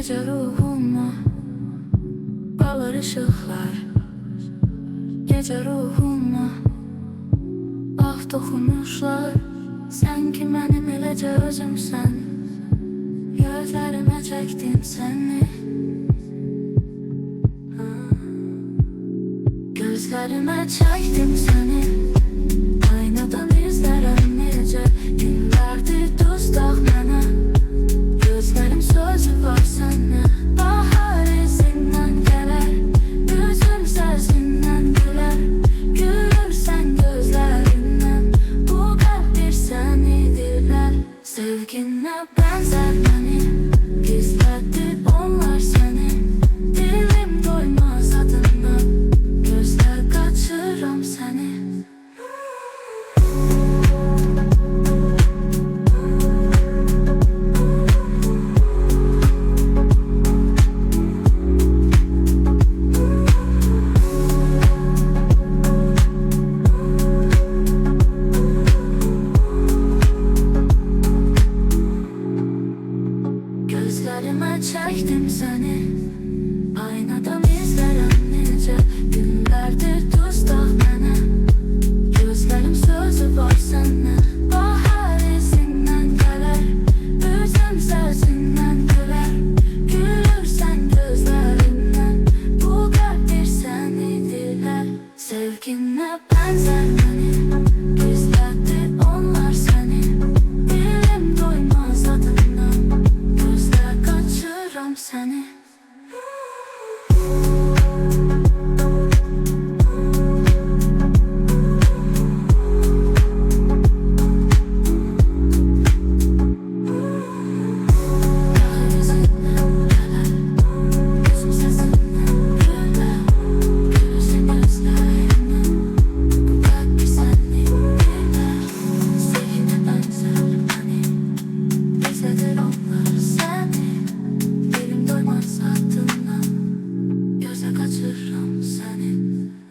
Gece ruhuma kalır ışıklar. Gece ruhuma ah dokunuşlar. Sen ki benim eləcə özümsən. Gözlerime çektim seni. Gözlerime çektim seni. Aynadan izlerəm necə günlərdir dustaq mənə. Gözlerim sözü var sənə. Bahar izindən gələr, üzüm səzindən gülər. Gülürsən gözlərindən, bu qəlb bir səni dilər. Sevginə bənzər məni, gizlədi onlar səni. Dilim doymaz adından, gözlə qaçıram səni. Gözlerime çektim seni. Aynadan izlerəm necə günlərdir dustaq mənə. Gözlerim sözü var sənə. Bahar izindən gələr, üzüm səzindən gülər. Gülürsən gözlərindən, bu qəlb bir səni dilər. Sevginə bənzər məni, gizlədi onlar səni. Dilim doymaz adından, gözlə qaçıram səni. Dilim doymaz ardından, göze kaçırırım seni.